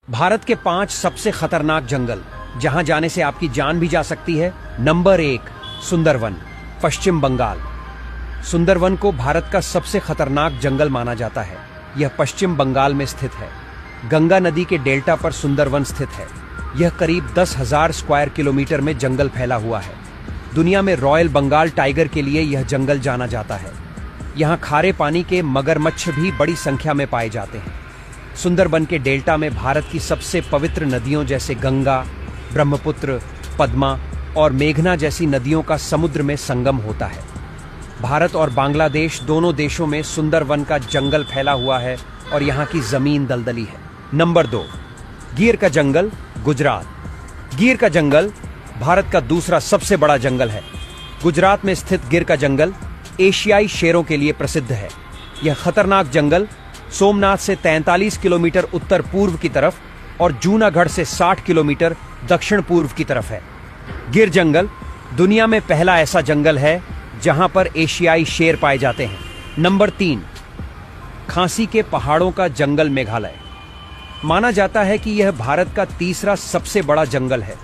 भारत के 5 सबसे खतरनाक जंगल जहां जाने से आपकी जान भी जा सकती है। नंबर 1, सुंदरवन, पश्चिम बंगाल। सुंदरवन को भारत का सबसे खतरनाक जंगल माना जाता है। यह पश्चिम बंगाल में स्थित है। गंगा नदी के डेल्टा पर सुंदरवन स्थित है। यह करीब 10,000 स्क्वायर किलोमीटर में जंगल फैला हुआ है। दुनिया में रॉयल बंगाल टाइगर के लिए यह जंगल जाना जाता है। यहाँ खारे पानी के मगरमच्छ भी बड़ी संख्या में पाए जाते हैं। सुंदरबन के डेल्टा में भारत की सबसे पवित्र नदियों जैसे गंगा, ब्रह्मपुत्र, पद्मा और मेघना जैसी नदियों का समुद्र में संगम होता है। भारत और बांग्लादेश दोनों देशों में सुंदरवन का जंगल फैला हुआ है और यहाँ की जमीन दलदली है। नंबर 2, गिर का जंगल, गुजरात। गिर का जंगल भारत का दूसरा सबसे बड़ा जंगल है। गुजरात में स्थित गिर का जंगल एशियाई शेरों के लिए प्रसिद्ध है। यह खतरनाक जंगल सोमनाथ से 43 किलोमीटर उत्तर पूर्व की तरफ और जूनागढ़ से 60 किलोमीटर दक्षिण पूर्व की तरफ है। गिर जंगल दुनिया में पहला ऐसा जंगल है जहां पर एशियाई शेर पाए जाते हैं। नंबर 3, खांसी के पहाड़ों का जंगल, मेघालय। माना जाता है कि यह भारत का तीसरा सबसे बड़ा जंगल है।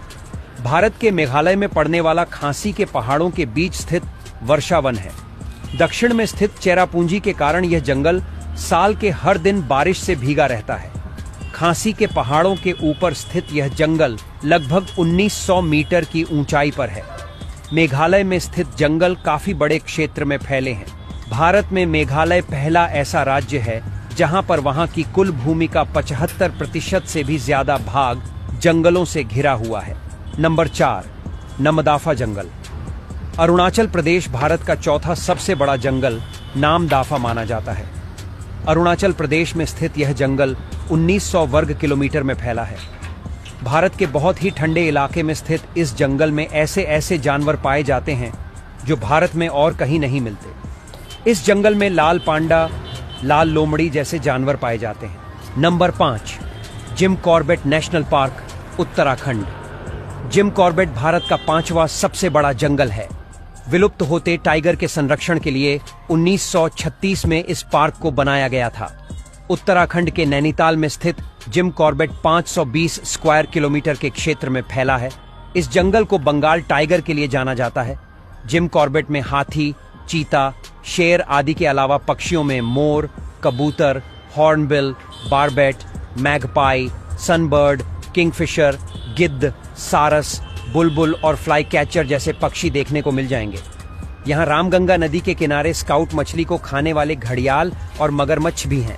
भारत के मेघालय में पड़ने वाला खांसी के पहाड़ों के बीच स्थित वर्षावन है। दक्षिण में स्थित चेरापूंजी के कारण यह जंगल साल के हर दिन बारिश से भीगा रहता है। खांसी के पहाड़ों के ऊपर स्थित यह जंगल लगभग 1900 मीटर की ऊंचाई पर है। मेघालय में स्थित जंगल काफी बड़े क्षेत्र में फैले हैं। भारत में मेघालय पहला ऐसा राज्य है जहां पर वहां की कुल भूमि का 75% से भी ज्यादा भाग जंगलों से घिरा हुआ है। नंबर 4, नमदाफा जंगल। अरुणाचल प्रदेश भारत का चौथा सबसे बड़ा जंगल नामदाफा माना जाता है। अरुणाचल प्रदेश में स्थित यह जंगल 1900 वर्ग किलोमीटर में फैला है। भारत के बहुत ही ठंडे इलाके में स्थित इस जंगल में ऐसे ऐसे जानवर पाए जाते हैं जो भारत में और कहीं नहीं मिलते। इस जंगल में लाल पांडा, लाल लोमड़ी जैसे जानवर पाए जाते हैं। Number 5, Jim Corbett national park, Uttarakhand. Jim Corbett Bharat का 5वां सबसे बड़ा जंगल है। विलुप्त होते टाइगर के संरक्षण के लिए 1936 में इस पार्क को बनाया गया था। उत्तराखंड के नैनीताल में स्थित जिम कॉर्बेट 520 स्क्वायर किलोमीटर के क्षेत्र में फैला है। इस जंगल को बंगाल टाइगर के लिए जाना जाता है। जिम कॉर्बेट में हाथी, चीता, शेर आदि के अलावा पक्षियों में मोर, कबूतर, hornbill, barbet, magpie, sunbird, kingfisher, गिद्ध, सारस, बुलबुल और फ्लाई कैचर जैसे पक्षी देखने को मिल जाएंगे। यहाँ रामगंगा नदी के किनारे स्काउट मछली को खाने वाले घड़ियाल और मगरमच्छ भी हैं।